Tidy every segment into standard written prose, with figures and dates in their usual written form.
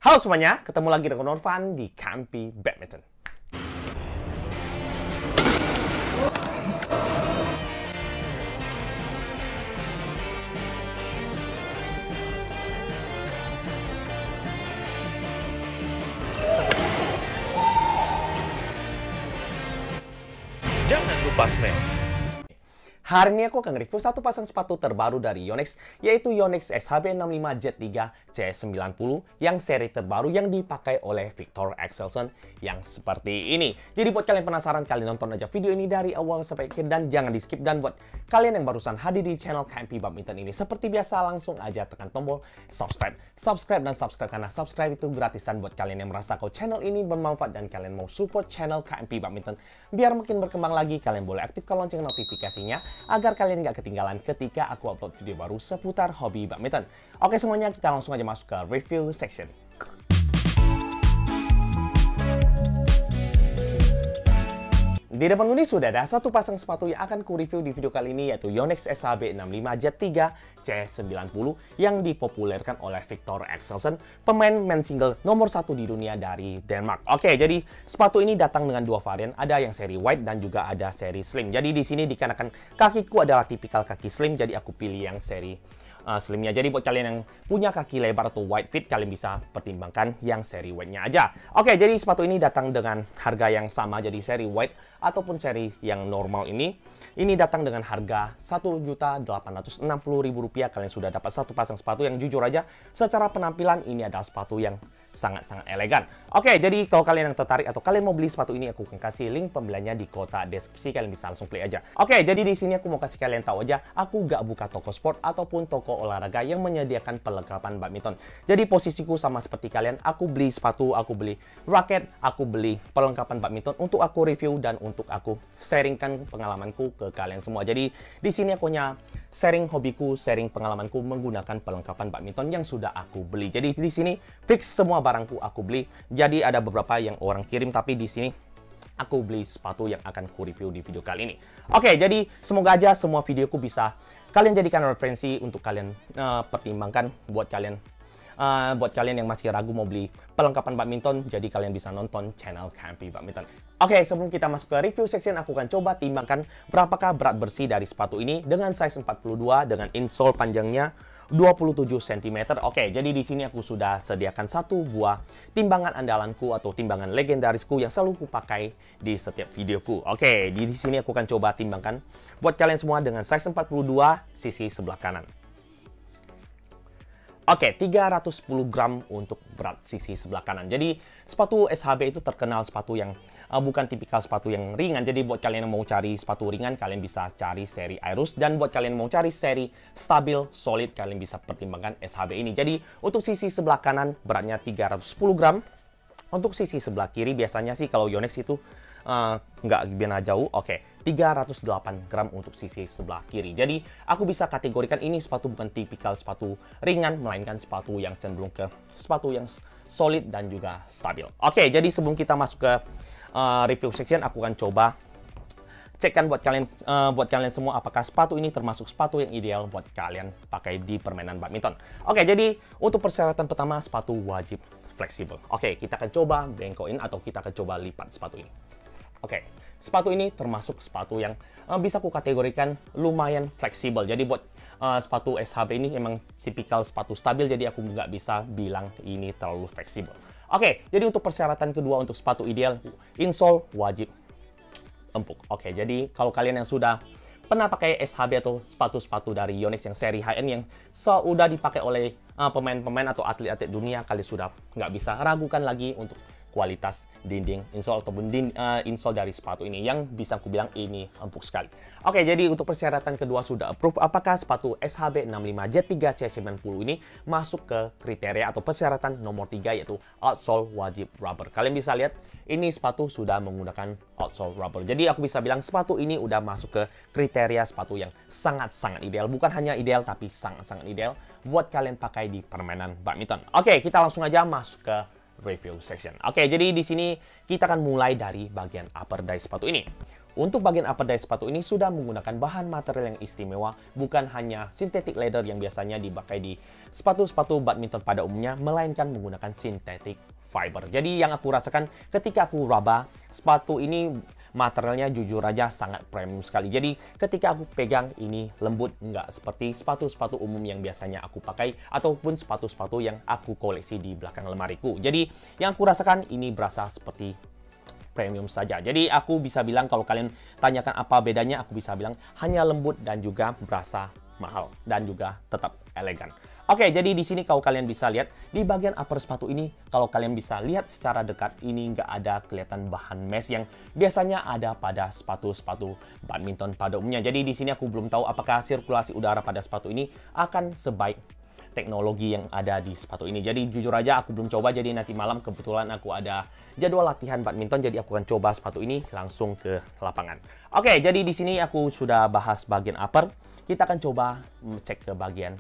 Halo semuanya, ketemu lagi dengan Norvan di Kampi Badminton. Jangan lupa smash. Hari ini aku akan review satu pasang sepatu terbaru dari Yonex, yaitu Yonex SHB65 Z3 C90 yang seri terbaru yang dipakai oleh Viktor Axelsen yang seperti ini. Jadi buat kalian penasaran, kalian nonton aja video ini dari awal sampai akhir dan jangan di skip. Dan buat kalian yang barusan hadir di channel Kampi Badminton ini, seperti biasa langsung aja tekan tombol subscribe karena subscribe itu gratis. Dan buat kalian yang merasa kalau channel ini bermanfaat dan kalian mau support channel Kampi Badminton biar makin berkembang lagi, kalian boleh aktifkan lonceng notifikasinya agar kalian nggak ketinggalan ketika aku upload video baru seputar hobi badminton. Oke semuanya, kita langsung aja masuk ke review section. Di depan ini sudah ada satu pasang sepatu yang akan ku review di video kali ini, yaitu Yonex SHB65 Z3 C90 yang dipopulerkan oleh Viktor Axelsen, pemain main single nomor 1 di dunia dari Denmark. Oke, jadi sepatu ini datang dengan dua varian, ada yang seri wide dan juga ada seri slim. Jadi di sini dikarenakan kakiku adalah tipikal kaki slim, jadi aku pilih yang seri slimnya. Jadi buat kalian yang punya kaki lebar atau wide fit, kalian bisa pertimbangkan yang seri wide-nya aja. Oke, jadi sepatu ini datang dengan harga yang sama, jadi seri wide ataupun seri yang normal ini datang dengan harga Rp1.860.000. Kalian sudah dapat satu pasang sepatu yang jujur aja secara penampilan ini adalah sepatu yang sangat-sangat elegan. Oke, jadi kalau kalian yang tertarik atau kalian mau beli sepatu ini, aku akan kasih link pembeliannya di kotak deskripsi, kalian bisa langsung klik aja. Oke, jadi di sini aku mau kasih kalian tahu aja, aku gak buka toko sport ataupun toko olahraga yang menyediakan perlengkapan badminton. Jadi posisiku sama seperti kalian, aku beli sepatu, aku beli raket, aku beli perlengkapan badminton untuk aku review dan untuk aku sharingkan pengalamanku ke kalian semua. Jadi di sini aku hanya sharing hobiku, sharing pengalamanku menggunakan perlengkapan badminton yang sudah aku beli. Jadi di sini fix semua barangku aku beli. Jadi ada beberapa yang orang kirim, tapi di sini aku beli sepatu yang akan ku review di video kali ini. Oke, jadi semoga aja semua videoku bisa kalian jadikan referensi untuk kalian pertimbangkan buat kalian yang masih ragu mau beli perlengkapan badminton, jadi kalian bisa nonton channel Kampi Badminton. Oke, sebelum kita masuk ke review section, aku akan coba timbangkan berapakah berat bersih dari sepatu ini dengan size 42 dengan insole panjangnya 27 cm. Oke, jadi di sini aku sudah sediakan satu buah timbangan andalanku atau timbangan legendarisku yang selalu ku pakai di setiap videoku. Oke, di sini aku akan coba timbangkan buat kalian semua dengan size 42 sisi sebelah kanan. Oke, 310 gram untuk berat sisi sebelah kanan. Jadi sepatu SHB itu terkenal sepatu yang bukan tipikal sepatu yang ringan. Jadi buat kalian yang mau cari sepatu ringan, kalian bisa cari seri Airus. Dan buat kalian yang mau cari seri stabil, solid, kalian bisa pertimbangkan SHB ini. Jadi untuk sisi sebelah kanan beratnya 310 gram. Untuk sisi sebelah kiri biasanya sih kalau Yonex itu nggak benar jauh. Oke, 308 gram untuk sisi sebelah kiri. Jadi aku bisa kategorikan ini sepatu bukan tipikal sepatu ringan, melainkan sepatu yang cenderung ke sepatu yang solid dan juga stabil. Oke, jadi sebelum kita masuk ke review section, aku akan coba cekkan buat kalian semua apakah sepatu ini termasuk sepatu yang ideal buat kalian pakai di permainan badminton. Oke, jadi untuk persyaratan pertama, sepatu wajib fleksibel. Oke, kita akan coba bengkokin atau kita akan coba lipat sepatu ini. Oke, sepatu ini termasuk sepatu yang bisa aku kategorikan lumayan fleksibel. Jadi buat sepatu SHB ini emang tipikal sepatu stabil, jadi aku nggak bisa bilang ini terlalu fleksibel. Oke, jadi untuk persyaratan kedua untuk sepatu ideal, insole wajib empuk. Oke, jadi kalau kalian yang sudah pernah pakai SHB atau sepatu-sepatu dari Yonex yang seri high-end yang sudah dipakai oleh pemain-pemain atau atlet-atlet dunia, kalian sudah nggak bisa ragukan lagi untuk kualitas dinding insole ataupun insole dari sepatu ini yang bisa aku bilang ini empuk sekali. Oke, jadi untuk persyaratan kedua sudah approve, apakah sepatu SHB65 Z3 C90 ini masuk ke kriteria atau persyaratan nomor 3, yaitu outsole wajib rubber. Kalian bisa lihat ini sepatu sudah menggunakan outsole rubber. Jadi aku bisa bilang sepatu ini udah masuk ke kriteria sepatu yang sangat-sangat ideal. Bukan hanya ideal tapi sangat-sangat ideal buat kalian pakai di permainan badminton. Oke, kita langsung aja masuk ke review section. Oke, jadi di sini kita akan mulai dari bagian upper dari sepatu ini. Untuk bagian upper dari sepatu ini sudah menggunakan bahan material yang istimewa, bukan hanya synthetic leather yang biasanya dipakai di sepatu-sepatu badminton pada umumnya, melainkan menggunakan synthetic fiber. Jadi yang aku rasakan ketika aku raba sepatu ini, materialnya jujur aja sangat premium sekali. Jadi ketika aku pegang ini lembut, nggak seperti sepatu-sepatu umum yang biasanya aku pakai ataupun sepatu-sepatu yang aku koleksi di belakang lemariku. Jadi yang aku rasakan ini berasa seperti premium saja. Jadi aku bisa bilang kalau kalian tanyakan apa bedanya, aku bisa bilang hanya lembut dan juga berasa mahal dan juga tetap elegan. Oke, jadi di sini kalau kalian bisa lihat di bagian upper sepatu ini, kalau kalian bisa lihat secara dekat, ini nggak ada kelihatan bahan mesh yang biasanya ada pada sepatu-sepatu badminton pada umumnya. Jadi di sini aku belum tahu apakah sirkulasi udara pada sepatu ini akan sebaik teknologi yang ada di sepatu ini. Jadi jujur aja aku belum coba, jadi nanti malam kebetulan aku ada jadwal latihan badminton, jadi aku akan coba sepatu ini langsung ke lapangan. Oke, jadi di sini aku sudah bahas bagian upper. Kita akan coba cek ke bagian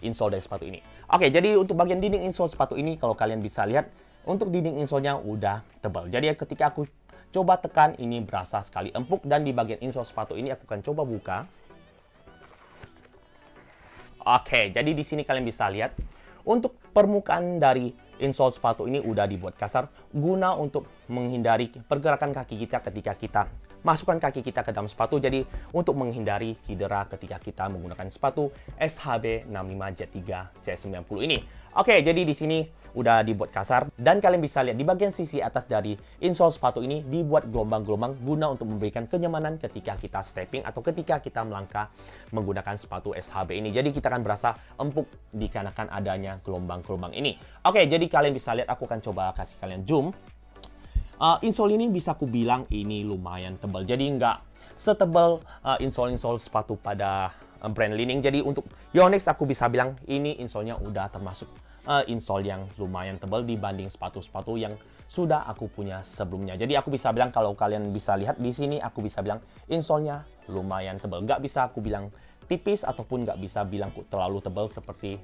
insole dari sepatu ini. Oke, jadi untuk bagian dinding insole sepatu ini, kalau kalian bisa lihat, untuk dinding insole-nya udah tebal. Jadi ketika aku coba tekan, ini berasa sekali empuk, dan di bagian insole sepatu ini aku akan coba buka. Oke, jadi di sini kalian bisa lihat untuk permukaan dari insole sepatu ini udah dibuat kasar guna untuk menghindari pergerakan kaki kita ketika kita masukkan kaki kita ke dalam sepatu. Jadi untuk menghindari cedera ketika kita menggunakan sepatu SHB 65 Jet 3 C90 ini. Oke, jadi di sini udah dibuat kasar dan kalian bisa lihat di bagian sisi atas dari insole sepatu ini dibuat gelombang-gelombang guna untuk memberikan kenyamanan ketika kita stepping atau ketika kita melangkah menggunakan sepatu SHB ini. Jadi kita akan berasa empuk dikarenakan adanya gelombang-gelombang ini. Oke, jadi kalian bisa lihat, aku akan coba kasih kalian zoom. Insole ini bisa aku bilang ini lumayan tebal. Jadi nggak setebal insole-insole sepatu pada brand Li-Ning. Jadi untuk Yonex aku bisa bilang ini insole-nya udah termasuk insole yang lumayan tebal dibanding sepatu-sepatu yang sudah aku punya sebelumnya. Jadi aku bisa bilang, kalau kalian bisa lihat di sini, aku bisa bilang insole-nya lumayan tebal. Nggak bisa aku bilang tipis ataupun nggak bisa bilang terlalu tebal seperti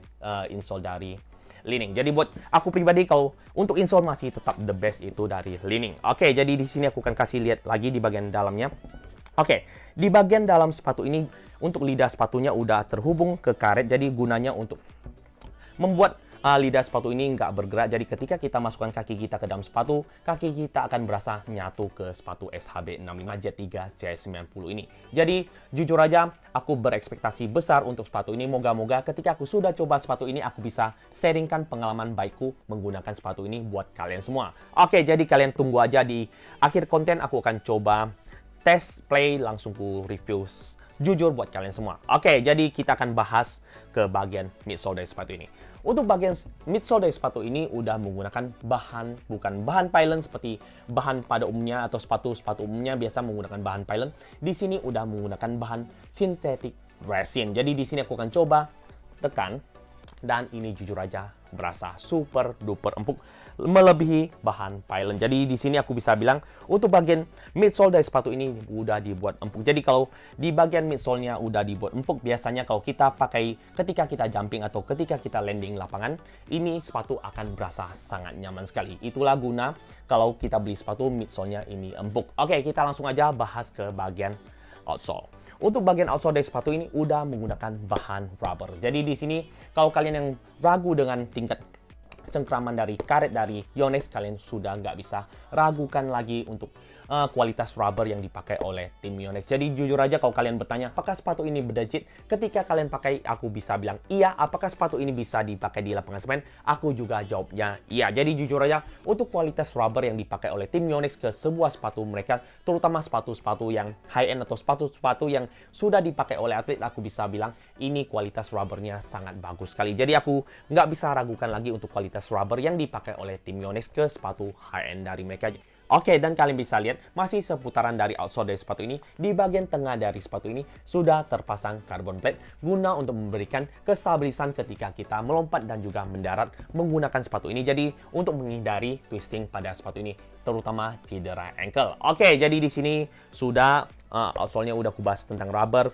insole dari Li-Ning. Jadi buat aku pribadi, kalau untuk insole masih tetap the best itu dari Li-Ning. Oke, jadi di sini aku akan kasih lihat lagi di bagian dalamnya. Oke, di bagian dalam sepatu ini untuk lidah sepatunya udah terhubung ke karet. Jadi gunanya untuk membuat lidah sepatu ini nggak bergerak. Jadi ketika kita masukkan kaki kita ke dalam sepatu, kaki kita akan berasa nyatu ke sepatu SHB 65 Jet 3 C90 ini. Jadi jujur aja aku berekspektasi besar untuk sepatu ini. Moga-moga ketika aku sudah coba sepatu ini, aku bisa sharingkan pengalaman baikku menggunakan sepatu ini buat kalian semua. Oke, jadi kalian tunggu aja di akhir konten, aku akan coba test play langsung ku review jujur buat kalian semua. Oke, jadi kita akan bahas ke bagian midsole dari sepatu ini. Untuk bagian midsole dari sepatu ini udah menggunakan bukan bahan pylon seperti bahan pada umumnya atau sepatu-sepatu umumnya biasa menggunakan bahan pylon. Di sini udah menggunakan bahan synthetic resin. Jadi di sini aku akan coba tekan dan ini jujur aja berasa super duper empuk, melebihi bahan pylon. Jadi di sini aku bisa bilang untuk bagian midsole dari sepatu ini udah dibuat empuk. Jadi kalau di bagian midsole-nya udah dibuat empuk, biasanya kalau kita pakai ketika kita jumping atau ketika kita landing lapangan, ini sepatu akan berasa sangat nyaman sekali. Itulah guna kalau kita beli sepatu midsole-nya ini empuk. Oke, kita langsung aja bahas ke bagian outsole. Untuk bagian outsole dari sepatu ini udah menggunakan bahan rubber. Jadi di sini kalau kalian yang ragu dengan tingkat cengkraman dari karet dari Yonex, kalian sudah nggak bisa ragukan lagi untuk kualitas rubber yang dipakai oleh tim Yonex. Jadi jujur aja kalau kalian bertanya apakah sepatu ini legit, ketika kalian pakai aku bisa bilang iya. Apakah sepatu ini bisa dipakai di lapangan semen? Aku juga jawabnya iya. Jadi jujur aja untuk kualitas rubber yang dipakai oleh tim Yonex ke sebuah sepatu mereka, terutama sepatu-sepatu yang high end atau sepatu-sepatu yang sudah dipakai oleh atlet, aku bisa bilang ini kualitas rubbernya sangat bagus sekali. Jadi aku nggak bisa ragukan lagi untuk kualitas rubber yang dipakai oleh tim Yonex ke sepatu high end dari mereka. Oke, dan kalian bisa lihat masih seputaran dari outsole dari sepatu ini. Di bagian tengah dari sepatu ini sudah terpasang carbon plate guna untuk memberikan kestabilisan ketika kita melompat dan juga mendarat menggunakan sepatu ini. Jadi untuk menghindari twisting pada sepatu ini, terutama cedera ankle. Oke, jadi di sini sudah outsole-nya udah kubahas tentang rubber,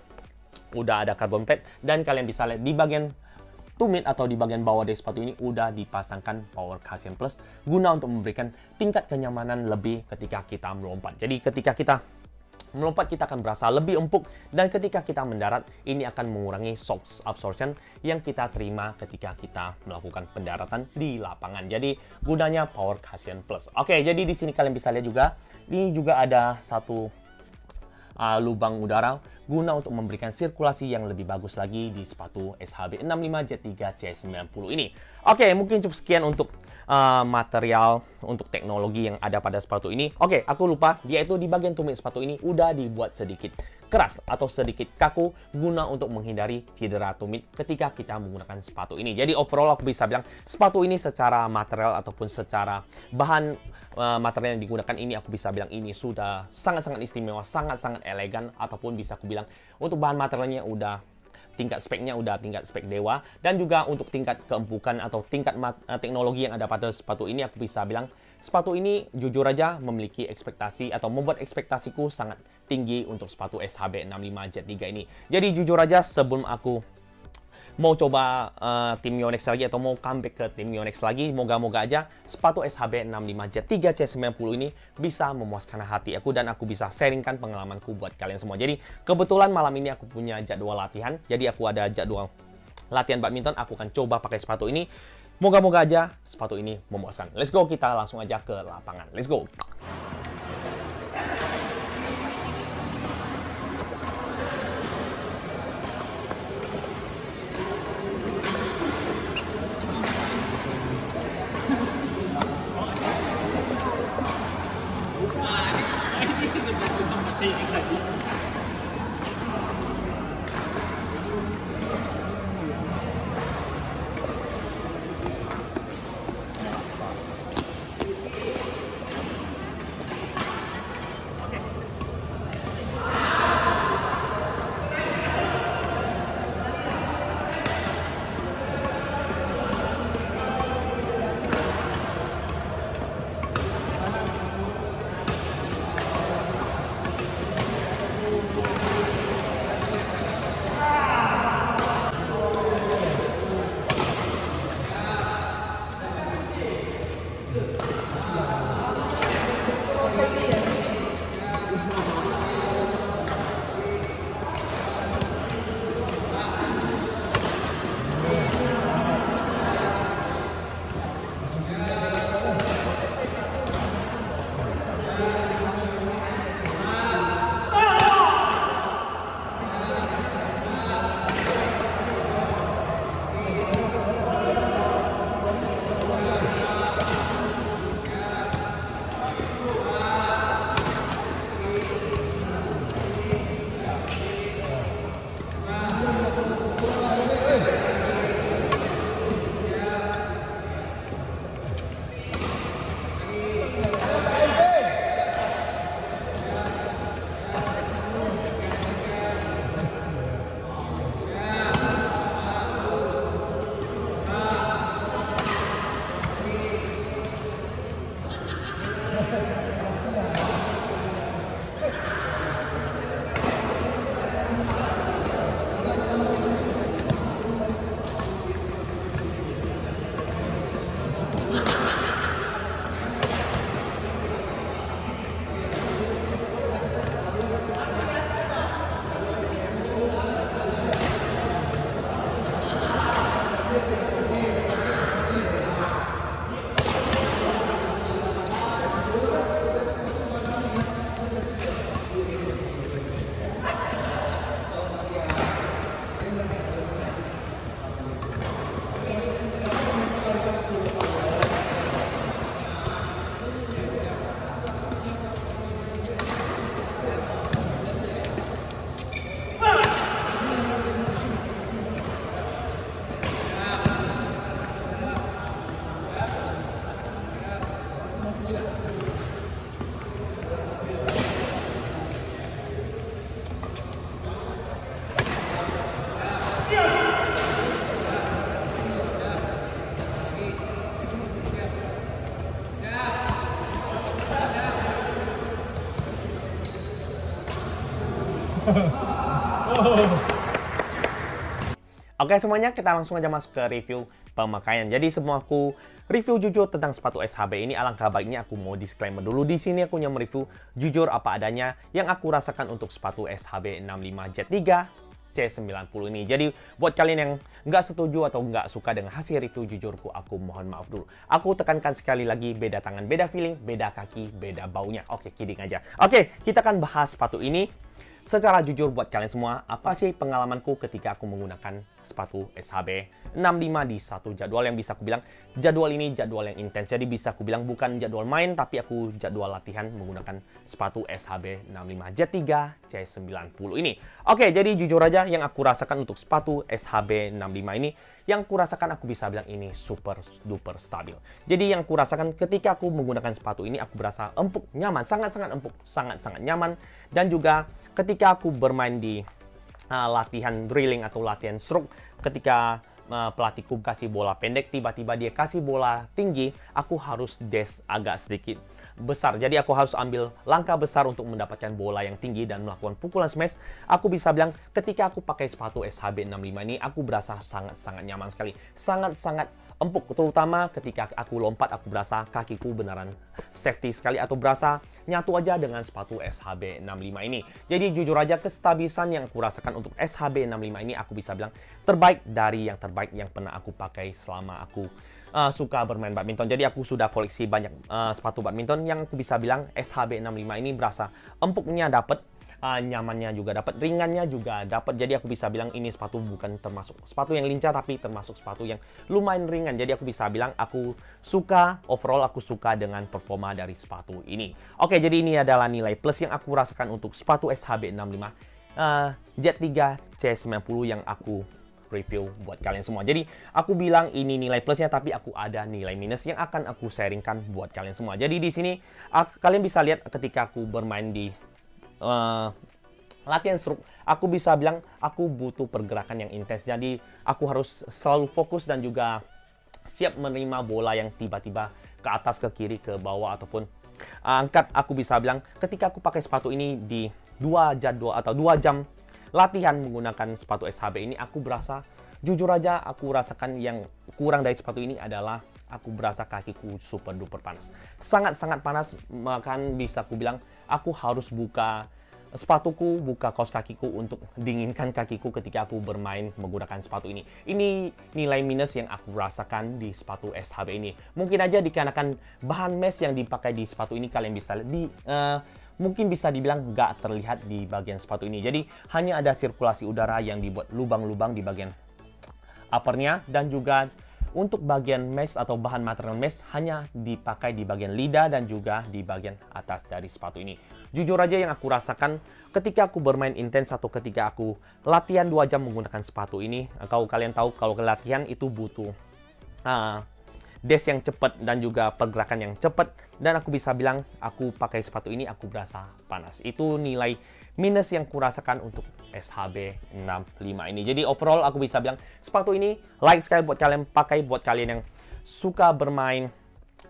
udah ada carbon plate, dan kalian bisa lihat di bagian tumit atau di bagian bawah dari sepatu ini udah dipasangkan power cushion plus guna untuk memberikan tingkat kenyamanan lebih ketika kita melompat. Jadi ketika kita melompat kita akan berasa lebih empuk, dan ketika kita mendarat ini akan mengurangi shock absorption yang kita terima ketika kita melakukan pendaratan di lapangan. Jadi gunanya Power Cushion Plus. Oke, jadi di sini kalian bisa lihat juga ini juga ada satu lubang udara guna untuk memberikan sirkulasi yang lebih bagus lagi di sepatu SHB 65 Z3 C90 ini. Oke, mungkin cukup sekian untuk material untuk teknologi yang ada pada sepatu ini. Oke, aku lupa, yaitu di bagian tumit sepatu ini udah dibuat sedikit keras atau sedikit kaku guna untuk menghindari cedera tumit ketika kita menggunakan sepatu ini. Jadi overall aku bisa bilang sepatu ini secara material ataupun secara bahan material yang digunakan ini, aku bisa bilang ini sudah sangat-sangat istimewa, sangat-sangat elegan, ataupun bisa aku bilang untuk bahan materialnya udah tingkat speknya udah tingkat spek dewa, dan juga untuk tingkat keempukan atau tingkat teknologi yang ada pada sepatu ini, aku bisa bilang sepatu ini jujur aja memiliki ekspektasi atau membuat ekspektasiku sangat tinggi untuk sepatu SHB 65 Z3 ini. Jadi jujur aja sebelum aku mau coba tim Yonex lagi atau mau comeback ke tim Yonex lagi, moga-moga aja sepatu SHB 65 Z3 C90 ini bisa memuaskan hati aku dan aku bisa sharingkan pengalamanku buat kalian semua. Jadi kebetulan malam ini aku punya jadwal latihan, jadi aku ada jadwal latihan badminton, aku akan coba pakai sepatu ini. Moga-moga aja sepatu ini memuaskan. Let's go, kita langsung aja ke lapangan. Let's go. Oke semuanya, kita langsung aja masuk ke review pemakaian. Jadi semua aku review jujur tentang sepatu SHB ini, alangkah baiknya aku mau disclaimer dulu. Di sini aku yang mereview jujur apa adanya yang aku rasakan untuk sepatu SHB 65 Jet 3 C90 ini. Jadi buat kalian yang nggak setuju atau nggak suka dengan hasil review jujurku, aku mohon maaf dulu. Aku tekankan sekali lagi, beda tangan, beda feeling, beda kaki, beda baunya. Oke, kidding aja. Oke, kita akan bahas sepatu ini secara jujur buat kalian semua. Apa sih pengalamanku ketika aku menggunakan sepatu SHB 65 di satu jadwal yang bisa aku bilang jadwal ini jadwal yang intens. Jadi bisa aku bilang bukan jadwal main, tapi aku jadwal latihan menggunakan sepatu SHB 65 Jet 3 C90 ini. Oke, jadi jujur aja yang aku rasakan untuk sepatu SHB 65 ini, yang aku rasakan aku bisa bilang ini super duper stabil. Jadi yang aku rasakan ketika aku menggunakan sepatu ini, aku berasa empuk, nyaman, sangat-sangat empuk, sangat-sangat nyaman. Dan juga ketika aku bermain di latihan drilling atau latihan stroke, ketika pelatihku kasih bola pendek, tiba-tiba dia kasih bola tinggi, aku harus dash agak sedikit besar. Jadi aku harus ambil langkah besar untuk mendapatkan bola yang tinggi dan melakukan pukulan smash. Aku bisa bilang ketika aku pakai sepatu SHB 65 ini, aku berasa sangat-sangat nyaman sekali. Sangat-sangat empuk, terutama ketika aku lompat, aku berasa kakiku beneran safety sekali atau berasa nyatu aja dengan sepatu SHB 65 ini. Jadi jujur aja kestabilan yang aku rasakan untuk SHB 65 ini, aku bisa bilang terbaik dari yang terbaik yang pernah aku pakai selama aku suka bermain badminton. Jadi aku sudah koleksi banyak sepatu badminton, yang aku bisa bilang SHB 65 ini berasa empuknya dapet, nyamannya juga dapat, ringannya juga dapat. Jadi aku bisa bilang ini sepatu bukan termasuk sepatu yang lincah, tapi termasuk sepatu yang lumayan ringan. Jadi aku bisa bilang aku suka, overall aku suka dengan performa dari sepatu ini. Oke, jadi ini adalah nilai plus yang aku rasakan untuk sepatu SHB 65 Jet 3 C90 yang aku review buat kalian semua. Jadi aku bilang ini nilai plusnya, tapi aku ada nilai minus yang akan aku sharingkan buat kalian semua. Jadi di sini kalian bisa lihat ketika aku bermain di latihan stroke, aku bisa bilang aku butuh pergerakan yang intens. Jadi aku harus selalu fokus dan juga siap menerima bola yang tiba-tiba ke atas, ke kiri, ke bawah ataupun angkat. Aku bisa bilang ketika aku pakai sepatu ini di 2 jadwal atau 2 jam latihan menggunakan sepatu SHB ini, aku berasa jujur aja aku rasakan yang kurang dari sepatu ini adalah aku berasa kakiku super duper panas, sangat-sangat panas. Bahkan bisa aku bilang aku harus buka sepatuku, buka kaos kakiku untuk dinginkan kakiku ketika aku bermain menggunakan sepatu ini. Ini nilai minus yang aku rasakan di sepatu SHB ini. Mungkin aja dikarenakan bahan mesh yang dipakai di sepatu ini, kalian bisa mungkin bisa dibilang nggak terlihat di bagian sepatu ini. Jadi hanya ada sirkulasi udara yang dibuat lubang-lubang di bagian uppernya, dan juga untuk bagian mesh atau bahan material mesh hanya dipakai di bagian lidah dan juga di bagian atas dari sepatu ini. Jujur aja yang aku rasakan ketika aku bermain intens atau ketika aku latihan 2 jam menggunakan sepatu ini, kalau kalian tahu kalau latihan itu butuh dash yang cepat dan juga pergerakan yang cepat, dan aku bisa bilang aku pakai sepatu ini aku berasa panas. Itu nilai minus yang kurasakan untuk SHB 65 ini. Jadi overall aku bisa bilang sepatu ini like sekali buat kalian pakai, buat kalian yang suka bermain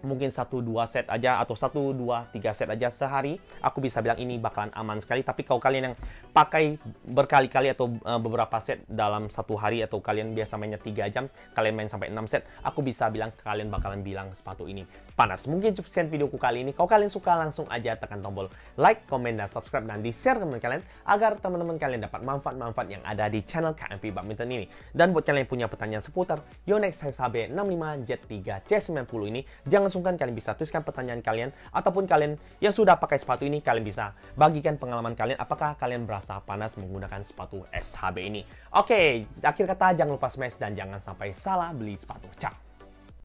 mungkin 1-2 set aja atau 1-2-3 set aja sehari, aku bisa bilang ini bakalan aman sekali. Tapi kalau kalian yang pakai berkali-kali atau beberapa set dalam 1 hari, atau kalian biasa mainnya 3 jam, kalian main sampai 6 set, aku bisa bilang kalian bakalan bilang sepatu ini panas. Mungkin cukup sekian videoku kali ini. Kalau kalian suka langsung aja tekan tombol like, komen, dan subscribe, dan di-share ke teman kalian agar teman-teman kalian dapat manfaat-manfaat yang ada di channel KMP Badminton ini. Dan buat kalian yang punya pertanyaan seputar Yonex SHB 65 Jet 3 C90 ini, jangan sungkan kalian bisa tuliskan pertanyaan kalian, ataupun kalian yang sudah pakai sepatu ini, kalian bisa bagikan pengalaman kalian apakah kalian berasa panas menggunakan sepatu SHB ini. Oke, akhir kata jangan lupa smash dan jangan sampai salah beli sepatu. Ciao.